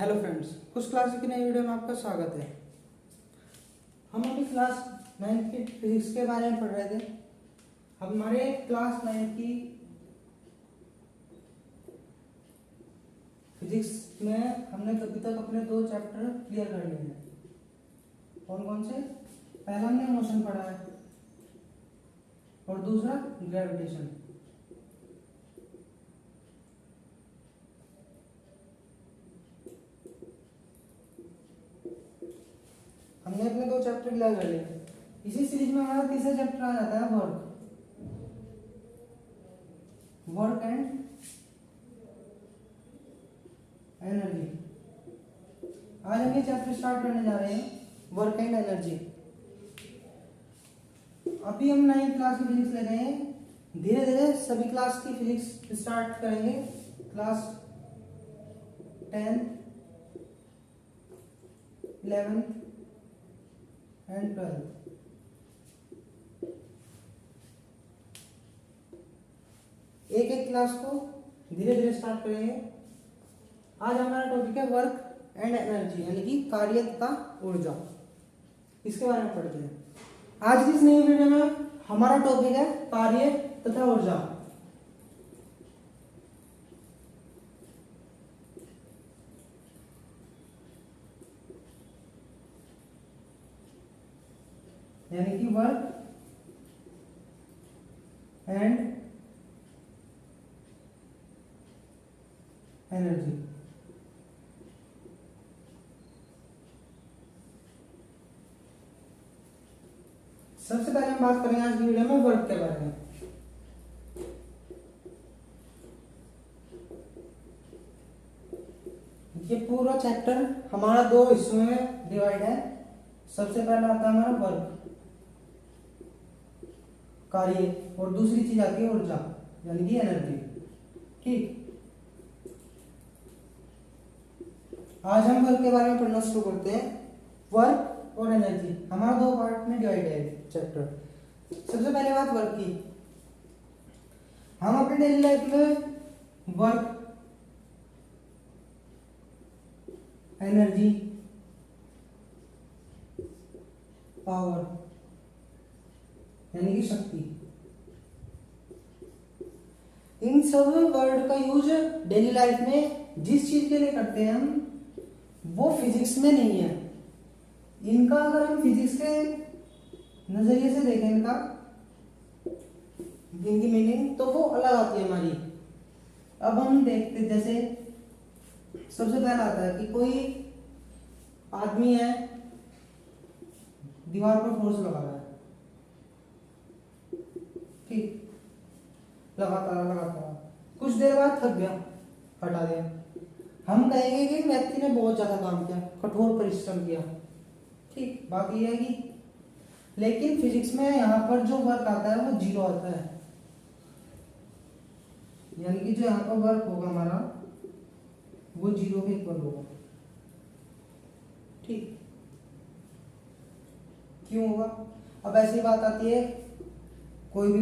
Hello friends, कुछ class की नई वीडियो में आपका स्वागत है। हम अभी क्लास 9 की फिजिक्स के बारे में पढ़ रहे थे। हमारे क्लास 9 की फिजिक्स में हमने अभी तक अपने 2 चैप्टर क्लियर कर लिए हैं। कौन कौन से? पहला हमने मोशन पढ़ा है और दूसरा ग्रेविटेशन। हमने अपने 2 चैप्टर क्लियर कर लिए। इसी सीरीज में हमारा तीसरा चैप्टर आ जाता है वर्क एंड एनर्जी। आज हम ये चैप्टर स्टार्ट करने जा रहे हैं, वर्क एंड एनर्जी। अभी हम 9th क्लास की फिजिक्स ले रहे हैं। धीरे धीरे सभी क्लास की फिजिक्स स्टार्ट करेंगे। Class 10th, 11th and 12th। एक एक क्लास को धीरे धीरे स्टार्ट करेंगे। आज हमारा टॉपिक है वर्क एंड एनर्जी, यानी कि कार्य तथा ऊर्जा। इसके बारे में पढ़ते हैं। आज की इस नई वीडियो में हमारा टॉपिक है कार्य तथा ऊर्जा। यानी कि वर्क एंड एनर्जी। सबसे पहले हम बात करेंगे आज की वीडियो में वर्क के बारे में। ये पूरा चैप्टर हमारा 2 हिस्सों में डिवाइड है। सबसे पहला आता है हमारा वर्क, कार्य, और दूसरी चीज आती है ऊर्जा, यानी कि एनर्जी। ठीक, आज हम वर्क के बारे में पढ़ना शुरू करते हैं। वर्क और एनर्जी हमारा 2 पार्ट में डिवाइड है चैप्टर। सबसे पहले बात वर्क की। हम अपने डेली लाइफ में वर्क, एनर्जी, पावर यानी कि शक्ति, इन सब वर्ड का यूज डेली लाइफ में जिस चीज के लिए करते हैं हम, वो फिजिक्स में नहीं है। इनका अगर हम फिजिक्स के नजरिए से देखें इनकी मीनिंग, तो वो अलग आती है हमारी। अब हम देखते, जैसे सबसे पहला आता है कि कोई आदमी है, दीवार पर फोर्स लगा रहा है। ठीक, लगातार कुछ देर बाद थक गया, हटा दिया। हम कहेंगे कि व्यक्ति ने बहुत ज्यादा काम किया, कठोर परिश्रम किया। ठीक, बात यह है कि लेकिन फिजिक्स में यहाँ पर जो वर्क आता है वो 0 आता है। यानी कि जो यहाँ पर वर्क होगा हमारा, वो 0 के इक्वल होगा। ठीक, क्यों होगा? अब ऐसी बात आती है, कोई भी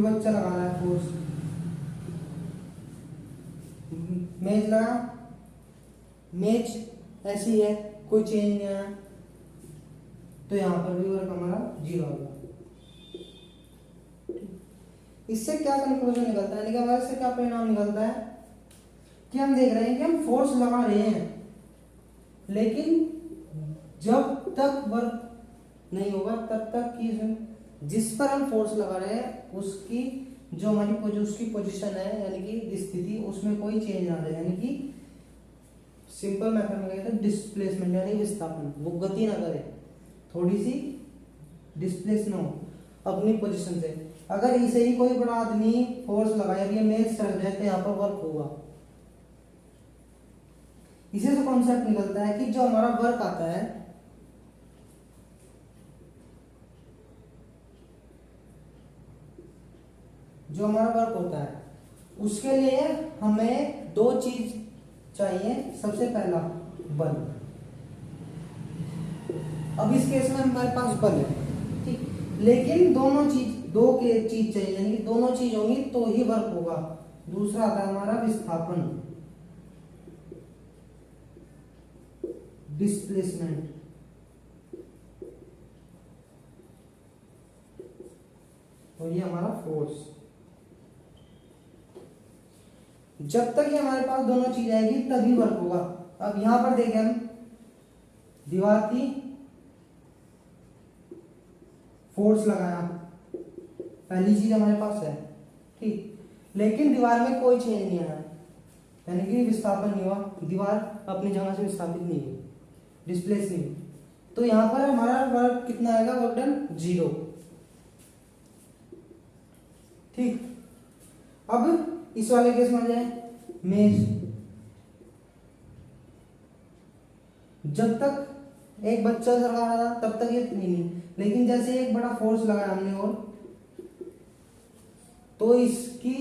बच्चा लगा रहा है फोर्स, मेज लगा, मेज ऐसी है, कोई चेंज नहीं आया, तो यहां पर भी वर्क हमारा 0 होगा। इससे क्या कंक्लूजन निकलता है, यानी कि हमारे से क्या परिणाम निकलता है कि हम देख रहे हैं कि हम फोर्स लगा रहे हैं, लेकिन जब तक वर्क नहीं होगा तब तक कि जिस पर हम फोर्स लगा रहे हैं उसकी जो हमारी उसकी पोजीशन है, यानी कि स्थिति, उसमें कोई चेंज ना रहे। यानी कि सिंपल मेथड में कहते हैं डिस्प्लेसमेंट, यानी विस्थापन, वो गति ना करे, थोड़ी सी डिस्प्लेस ना हो अपनी पोजीशन से। अगर इसे ही कोई बड़ा आदमी फोर्स लगाए, ये मेज चल जाए, तो यहाँ पर वर्क होगा। इसे से कॉन्सेप्ट निकलता है कि जो हमारा वर्क आता है, जो हमारा वर्क होता है, उसके लिए हमें 2 चीज चाहिए। सबसे पहला बल। अब इस केस में हमारे पास बल है, ठीक, लेकिन 2 चीज चाहिए, यानी कि दोनों चीज होंगी तो ही वर्क होगा। दूसरा आता है हमारा विस्थापन, डिस्प्लेसमेंट। और ये हमारा फोर्स। जब तक ये हमारे पास दोनों चीज आएगी तभी वर्क होगा। अब यहां पर देखें हम, दीवार की फोर्स लगाया, पहली चीज हमारे पास है, ठीक, लेकिन दीवार में कोई चेंज नहीं आया, यानी कि विस्थापन नहीं हुआ, दीवार अपनी जगह से विस्थापित नहीं हुई, डिस्प्लेस नहीं हुई। तो यहां पर हमारा वर्क कितना आएगा, वर्क डन 0। ठीक, अब इस वाले केस में आ जाए, मेज। जब तक एक बच्चा चला रहा था तब तक ये नहीं, लेकिन जैसे एक बड़ा फोर्स लगाया हमने और तो इसकी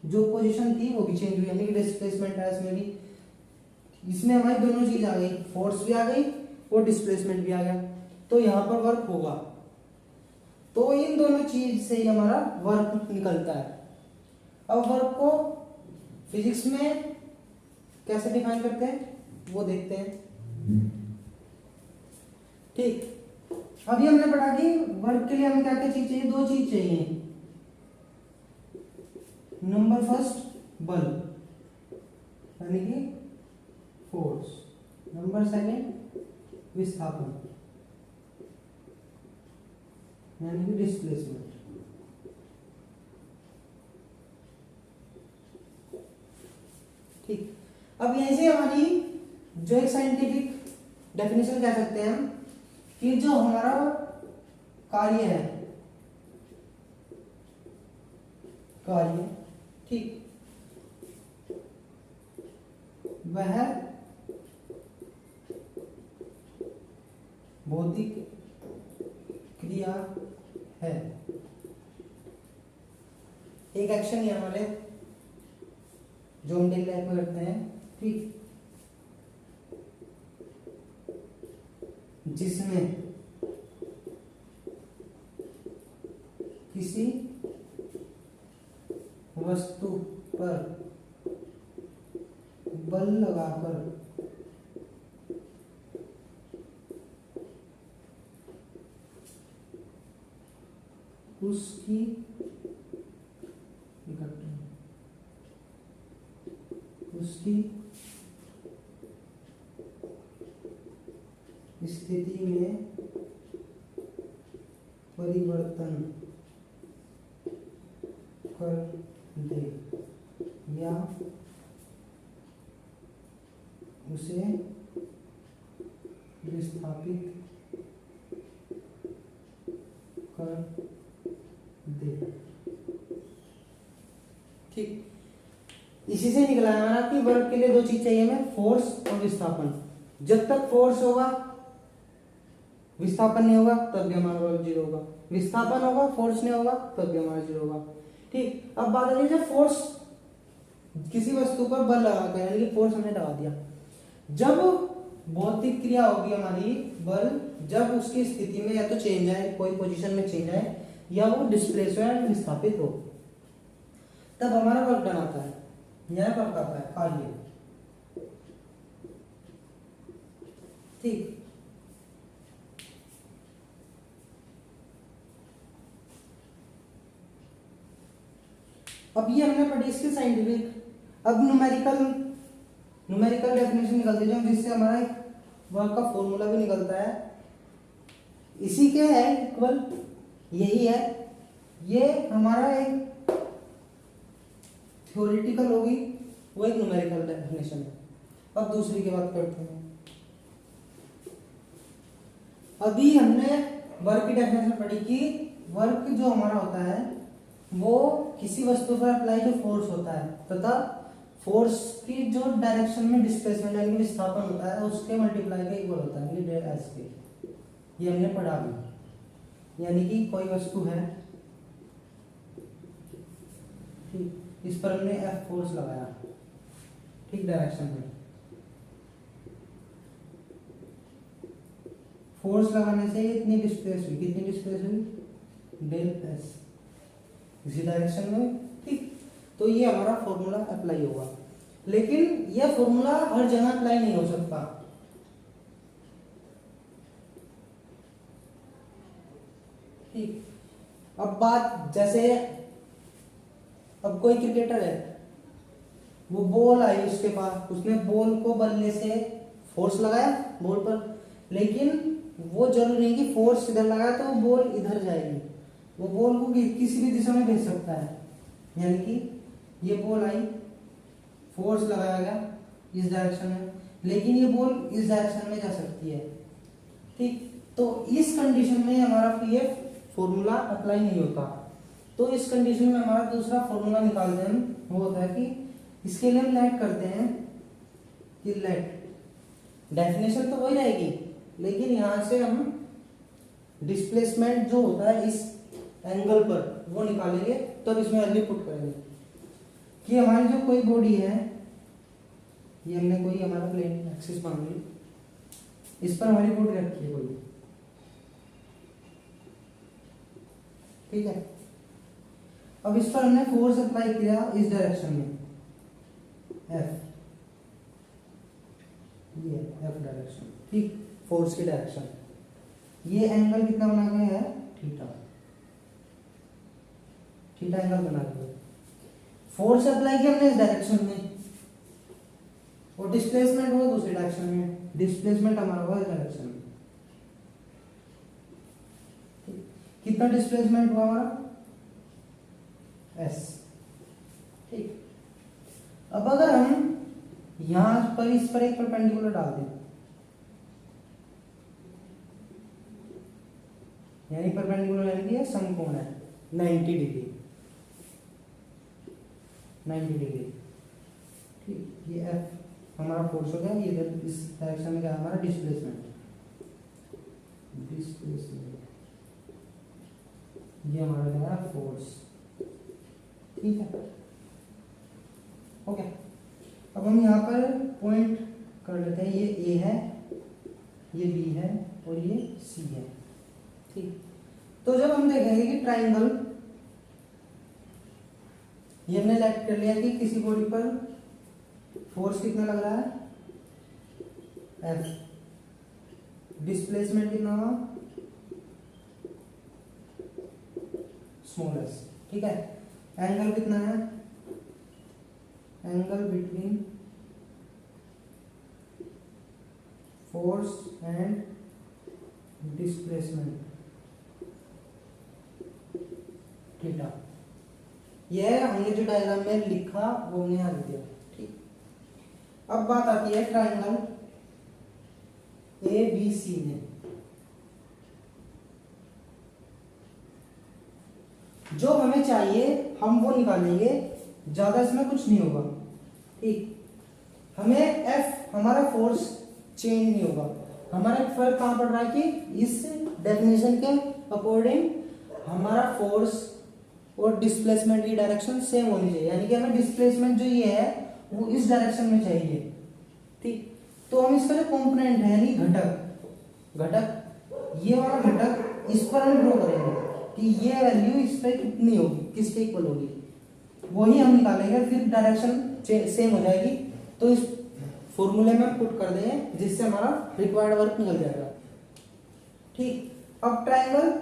जो पोजीशन थी वो भी चेंज हुई, यानी कि डिस्प्लेसमेंट है इसमें भी। इसमें हमारी दोनों चीज आ गई, फोर्स भी आ गई और डिस्प्लेसमेंट भी आ गया, तो यहां पर वर्क होगा। तो इन दोनों चीज से ही हमारा वर्क निकलता है। अब वर्क को फिजिक्स में कैसे डिफाइन करते हैं वो देखते हैं। ठीक, अभी हमने पढ़ा कि वर्क के लिए हमें क्या क्या चीज चाहिए, दो चीज चाहिए। नंबर फर्स्ट बल, यानी कि फोर्स। नंबर सेकंड विस्थापन, यानी कि डिस्प्लेसमेंट। ठीक, अब यहीं से हमारी जो एक साइंटिफिक डेफिनेशन कह सकते हैं हम कि जो हमारा कार्य है, कार्य, ठीक, वह भौतिक क्रिया है। एक एक्शन ही हमारे जो हम डेली लाइफ में करते हैं, ठीक, जिसमें किसी वस्तु पर बल लगाकर उसकी स्थिति में परिवर्तन कर दे या उसे विस्थापित कर दे। ठीक, इसी से निकला है हमारा कि वर्क के लिए दो चीज चाहिए हमें, फोर्स और विस्थापन। जब तक फोर्स होगा विस्थापन नहीं होगा तब भी हमारा वर्क 0 होगा, विस्थापन होगा फोर्स नहीं होगा तब भी हमारा 0 होगा। ठीक, अब बात आ रही है फोर्स, किसी वस्तु पर बल लगाकर, यानी कि फोर्स हमने लगा दिया। जब भौतिक क्रिया होगी हमारी, बल, जब उसकी स्थिति में या तो चेंज आए, कोई पोजीशन में चेंज आए, या वो डिस्प्लेस हो या विस्थापित हो, तब हमारा वर्क डन आता है, यह वर्क आता है कार्य। ठीक, अब ये हमने पढ़ी इसकी साइंटिफिक। अब न्यूमेरिकल डेफिनेशन निकलती है जिससे हमारा एक वर्क का फॉर्मूला भी निकलता है। इसी के है इक्वल, यही है, ये हमारा एक थ्योरेटिकल होगी, वो एक न्यूमेरिकल डेफिनेशन है। अब दूसरी की बात करते हैं। अभी हमने वर्क की डेफिनेशन पढ़ी कि वर्क जो हमारा होता है वो किसी वस्तु पर अप्लाई जो फोर्स होता है तथा फोर्स की जो डायरेक्शन में डिस्प्लेसमेंट यानी कि विस्थापन होता है उसके मल्टीप्लाई के इक्वल होता है, डेल एस के। ये हमने पढ़ा भी, यानी कि कोई वस्तु है, ठीक, इस पर हमने एफ फोर्स लगाया, ठीक, डायरेक्शन में फोर्स लगाने से इतनी डिस्प्लेस हुई, कितनी डिस्प्लेस हुई, डेल एस, इसी डायरेक्शन में, ठीक। तो ये हमारा फॉर्मूला अप्लाई होगा। लेकिन यह फॉर्मूला हर जगह अप्लाई नहीं हो सकता। ठीक, अब बात जैसे अब कोई क्रिकेटर है, वो बॉल आई उसके पास, उसने बॉल को बल्ले से फोर्स लगाया बॉल पर, लेकिन वो जरूरी नहीं कि फोर्स इधर लगाया तो वो बॉल इधर जाएगी, वो बॉल को किसी भी दिशा में भेज सकता है। यानी कि ये बॉल आई, फोर्स लगाया गया इस डायरेक्शन में, लेकिन ये बॉल इस डायरेक्शन में जा सकती है। ठीक, तो इस कंडीशन में हमारा ये फॉर्मूला अप्लाई नहीं होता। तो इस कंडीशन में हमारा दूसरा फॉर्मूला निकालते हैं हम, वो होता है कि इसके लिए हम लेट करते हैं कि लेट, डेफिनेशन तो वही रहेगी, लेकिन यहां से हम डिस्प्लेसमेंट जो होता है इस एंगल पर वो निकालेंगे, तब इसमें वैल्यू पुट करेंगे कि हमारी जो कोई बॉडी है, ये हमने कोई हमारा प्लेन एक्सिस मान ली, इस पर हमारी बॉडी रखी है कोई, ठीक है। अब इस पर हमने फोर्स अप्लाई किया इस डायरेक्शन में, एफ, ये एफ डायरेक्शन, ठीक, फोर्स की डायरेक्शन। ये एंगल कितना बना गया है, थीटा, थीटा एंगल बना गया। फोर्स अप्लाई किया हमने इस डायरेक्शन में, और डिस्प्लेसमेंट हुआ दूसरी डायरेक्शन में, डिस्प्लेसमेंट हमारा हुआ इस डायरेक्शन में। कितना डिस्प्लेसमेंट हुआ हमारा, एस, ठीक। अब अगर हम यहां पर इस पर एक परपेंडिकुलर डाल दें, यानी परपेंडिकुलर यानी कि समकोण है 90 डिग्री, 90 डिग्री, ठीक। ये एफ हमारा फोर्स हो गया, ये इस डायरेक्शन में क्या हमारा डिस्प्लेसमेंट, डिस्प्लेसमेंट, ये हमारा क्या है फोर्स, ठीक है, ओके। अब हम यहाँ पर पॉइंट कर लेते हैं, ये ए है, ये बी है और ये सी है, ठीक। तो जब हम देखेंगे कि ट्राइंगल, ये हमने लेट कर लिया कि किसी बॉडी पर फोर्स कितना लग रहा है, एफ, डिस्प्लेसमेंट कितना हुआ, स्मॉल एस, ठीक है। एंगल कितना है, angle between force and displacement, theta. यह हमने जो डायग्राम में लिखा वो हमने यहाँ लिख दिया, ठीक। अब बात आती है ट्राइंगल ए बी सी में, जो हमें चाहिए हम वो निकालेंगे, ज्यादा इसमें कुछ नहीं होगा, ठीक। हमें एफ हमारा फोर्स चेंज नहीं होगा, हमारा फर्क कहां पड़ रहा है कि इस डेफिनेशन के अकॉर्डिंग हमारा फोर्स और डिस्प्लेसमेंट की डायरेक्शन सेम होनी चाहिए, यानी कि हमें डिस्प्लेसमेंट जो ये है वो इस डायरेक्शन में चाहिए, ठीक। तो हम इसका जो कंपोनेंट है यानी घटक, ये वाला घटक इस पर हम ड्रॉ करेंगे कि ये वैल्यू इस पर कितनी होगी, किसके इक्वल होगी, वही हम निकालेंगे, फिर डायरेक्शन सेम हो जाएगी। तो इस फॉर्मूले में पुट कर देंगे, जिससे हमारा रिक्वायर्ड वर्क निकल जाएगा, ठीक। अब ट्रायंगल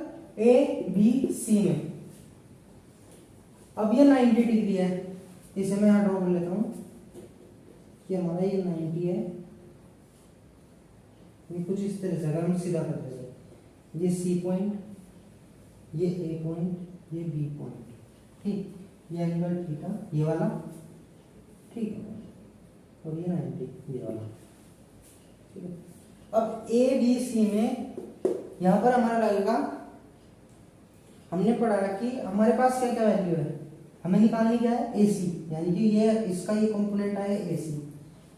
ए बी सी में, अब ये 90 डिग्री है, इसे मैं यहां ड्रॉ कर लेता हूं कि हमारा ये 90 है, ये कुछ इस तरह से अगर हम सीधा कर देते, ये सी पॉइंट, ये ए पॉइंट, ये बी पॉइंट, ठीक। ये एंगल थीटा ये वाला, ठीक, और ये 90 ये वाला, ठीक है। अब ए बी सी में यहां पर हमारा लगेगा, हमने पढ़ा कि हमारे पास क्या क्या वैल्यू है, हमें निकालनी क्या है, ए सी, यानी कि ये इसका ये कंपोनेंट है ए सी,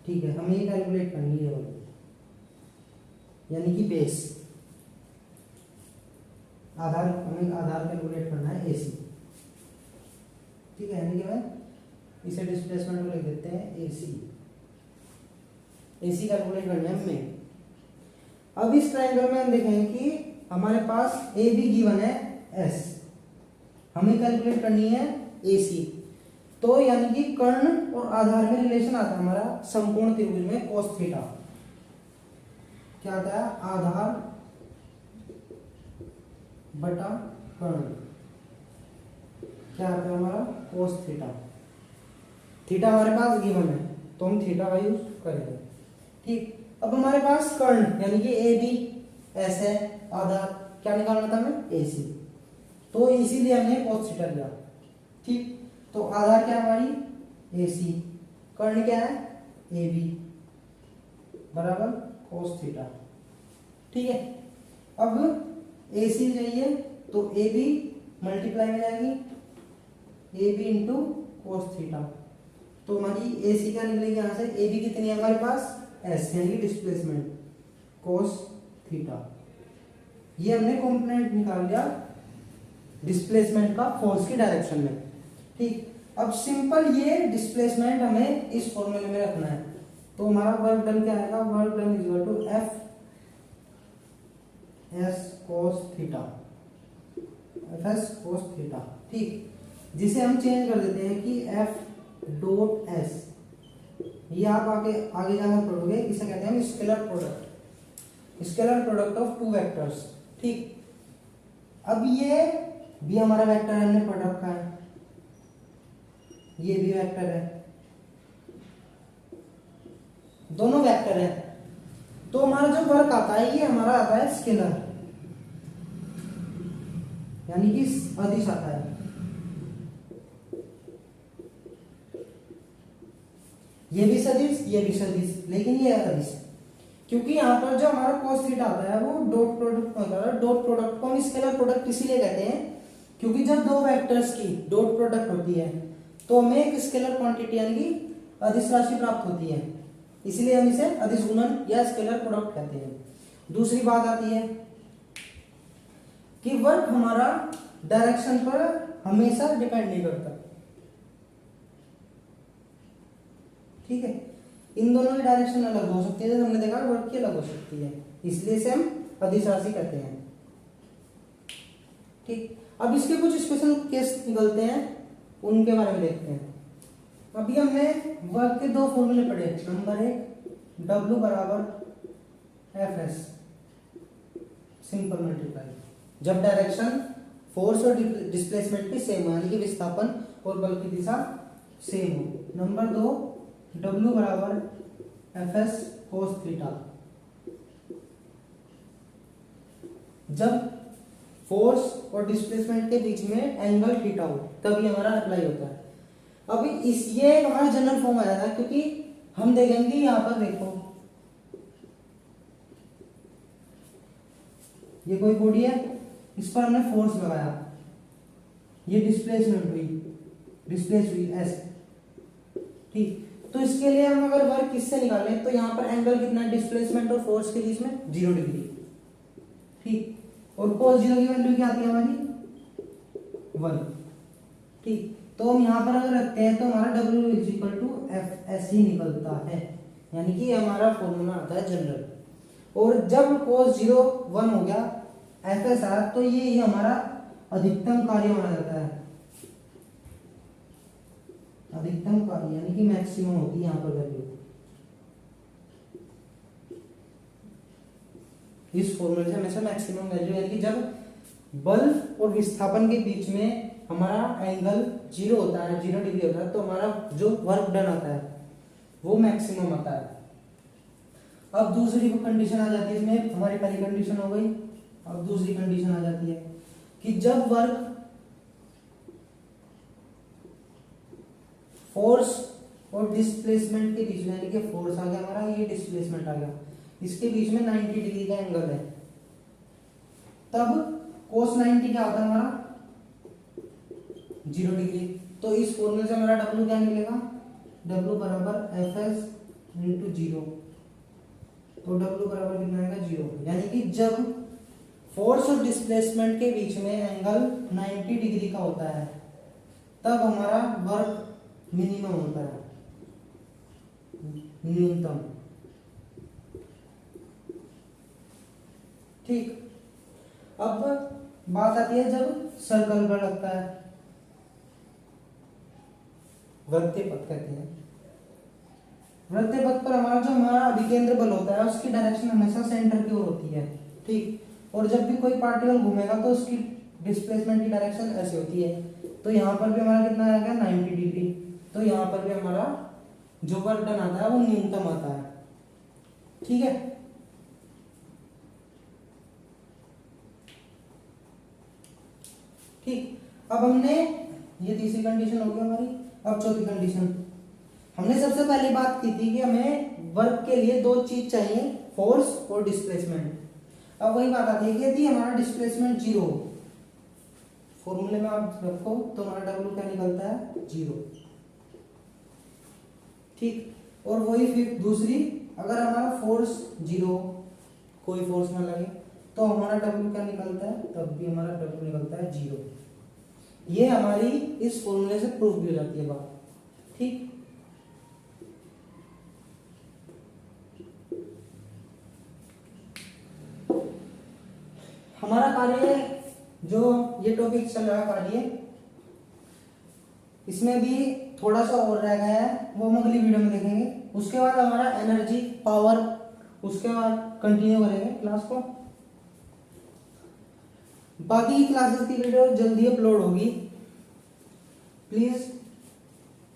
ठीक है। हमें ये कैलकुलेट करनी है, यानी कि बेस, आधार, हमें आधार कैलकुलेट करना है एसी, ठीक है। यानी कि मैं इसे डिस्प्लेसमेंट को लिख देते हैं एसी, एसी कैलकुलेट करना है हमें। अब इस ट्रायंगल में हम देखेंगे कि हमारे पास ए बी गिवन है एस, हमें कैलकुलेट करनी है एसी। तो यानी कि कर्ण और आधार में रिलेशन आता है हमारा समकोण त्रिभुज में cos थीटा। क्या आता है? आधार बटा कर्ण क्या आता है हमारा? cos theta. थीटा हमारे पास गिवन है तो हम थीटा का यूज करेंगे। ठीक, अब हमारे पास कर्ण यानी कि ए बी एस है, आधार क्या निकालना था हमें? ए सी, तो इसीलिए हमने cos थीटा लिया। ठीक, तो आधार क्या है हमारी? ए सी, कर्ण क्या है? ए बी बराबर cos थीटा। ठीक है, अब ए सी चाहिए तो ए बी मल्टीप्लाई में जाएगी A B into cos theta, तो हमारी ए सी क्या निकलेगी यहाँ से? ए बी कितनी है हमारे पास? एस यानी कि डिस्प्लेसमेंट cos थीटा। ये हमने कंपोनेंट निकाल लिया डिस्प्लेसमेंट का फोर्स की डायरेक्शन में। ठीक, अब सिंपल ये डिस्प्लेसमेंट हमें इस फॉर्मूले में रखना है, तो हमारा वर्क डन क्या आएगा? Work done is equal to F S cos theta, F S cos theta. ठीक, जिसे हम चेंज कर देते हैं कि एफ डॉट एस, ये आप आगे आगे जाकर पढ़ोगे, इसे कहते हैं scalar product, scalar product of two vectors. ठीक, अब ये भी हमारा वेक्टर हमने पढ़ रखा है, ये भी वेक्टर है, दोनों वेक्टर है, तो हमारा जो वर्क आता है ये हमारा आता है स्केलर यानी कि अदिश आता है। ये भी सदिश, ये भी सदिश, लेकिन ये अदिश, क्योंकि यहाँ पर जो हमारा cos थीटा आता है वो डॉट प्रोडक्ट होता है। डॉट प्रोडक्ट को हम स्केलर प्रोडक्ट इसीलिए कहते हैं क्योंकि जब दो वेक्टर्स की डॉट प्रोडक्ट होती है तो हमें एक स्केलर क्वांटिटी यानी कि अदिश राशि प्राप्त होती है, इसलिए हम इसे अदिश गुणन या स्केलर प्रोडक्ट कहते हैं। दूसरी बात आती है कि वर्क हमारा डायरेक्शन पर हमेशा डिपेंड नहीं करता। ठीक है, इन दोनों की डायरेक्शन अलग हो सकती है, जैसे हमने देखा वर्क की अलग हो सकती है, इसलिए इसे हम अदिश राशि कहते हैं। ठीक, अब इसके कुछ स्पेशल केस निकलते हैं, उनके बारे में देखते हैं। अभी हमने वर्क के दो फॉर्मूले पढ़े। नंबर एक, W बराबर एफ एस सिंपल मल्टीप्लाई, जब डायरेक्शन फोर्स और डिस्प्लेसमेंट की सेम हो यानी कि विस्थापन और बल की दिशा सेम हो। नंबर दो, W बराबर एफ एस cos थीटा, जब फोर्स और डिस्प्लेसमेंट के बीच में एंगल थीटा हो तभी हमारा अप्लाई होता है। अभी इस ये हमारा जनरल फॉर्म आया था, क्योंकि हम देखेंगे यहाँ पर देखो ये कोई बॉडी है, इस पर हमने फोर्स लगाया, ये डिस्प्लेसमेंट हुई, डिस्प्लेस हुई एस। ठीक, तो इसके लिए हम अगर वर्क किससे निकालें तो यहाँ पर एंगल कितना है डिस्प्लेसमेंट और फोर्स के बीच में? 0 डिग्री। ठीक, और cos 0 की वैल्यू क्या आती है हमारी? 1। ठीक, तो हम यहाँ पर अगर रखते हैं तो हमारा W is equal to F S ही निकलता है, यानी कि हमारा फॉर्मूला आता है जनरल। और जब cos 0 1 हो गया एफ एस आया तो ये हमारा अधिकतम कार्य माना जाता है, अधिकतम कार्य यानी कि मैक्सिमम होती है यहाँ पर वैल्यू। इस फॉर्मूले से हमेशा मैक्सिमम वैल्यू यानी कि जब बल और विस्थापन के बीच में हमारा एंगल 0 होता है, 0 डिग्री होता है, तो हमारा जो वर्क डन आता है वो मैक्सिमम आता है। अब दूसरी कंडीशन आ जाती है, इसमें हमारी पहली कंडीशन हो गई, अब दूसरी कंडीशन आ जाती है कि जब वर्क फोर्स और डिस्प्लेसमेंट के बीच में, यानी कि फोर्स आ गया हमारा, ये डिस्प्लेसमेंट आ गया, इसके बीच में 90 डिग्री का एंगल है, तब cos 90 क्या होता है हमारा? 0 डिग्री। तो इस फॉर्मूले से हमारा W क्या मिलेगा? W बराबर एफ एस इंटू 0, तो W बराबर कितना आएगा? 0। यानी कि जब फोर्स और डिस्प्लेसमेंट के बीच में एंगल 90 डिग्री का होता है तब हमारा वर्क मिनिमम होता है, न्यूनतम। ठीक, अब बात आती है जब सर्कल पर लगता है, वृत्तीय पथ कहते हैं। वृत्तीय पथ पर हमारा अभिकेंद्र बल होता है उसकी डायरेक्शन हमेशा सेंटर की ओर होती है, ठीक। और जब भी कोई पार्टिकल घूमेगा तो उसकी डिस्प्लेसमेंट की डायरेक्शन ऐसे होती है। तो यहाँ पर भी हमारा कितना आएगा 90 डिग्री। तो यहाँ पर भी हमारा जो वर्क डन आता है वो न्यूनतम आता है, ठीक है। ठीक, अब हमने ये तीसरी कंडीशन हो गई हमारी। अब चौथी कंडीशन, हमने सबसे पहले बात की थी कि हमें वर्क के लिए दो चीज चाहिए, फोर्स और डिस्प्लेसमेंट। अब वही बात आती है कि यदि हमारा डिस्प्लेसमेंट 0 हो, फॉर्मूले में आप रखो तो हमारा डब्ल्यू क्या निकलता है 0, ठीक। और वही फिर दूसरी, अगर हमारा फोर्स 0 कोई फोर्स ना लगे तो हमारा डब्ल्यू क्या निकलता है, तब भी हमारा डब्ल्यू निकलता है 0। ये हमारी इस फॉर्मूले से प्रूफ भी हो जाती है बात, ठीक। हमारा कार्य जो ये टॉपिक चल रहा है कार्य, इसमें भी थोड़ा सा और रह गया है, वो हम अगली वीडियो में देखेंगे। उसके बाद हमारा एनर्जी पावर, उसके बाद कंटिन्यू करेंगे क्लास को। बाकी क्लासेस की वीडियो जल्दी अपलोड होगी। प्लीज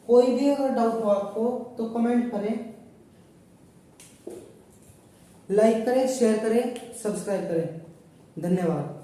कोई भी अगर डाउट हो आपको तो कमेंट करें, लाइक करें, शेयर करें, सब्सक्राइब करें। धन्यवाद।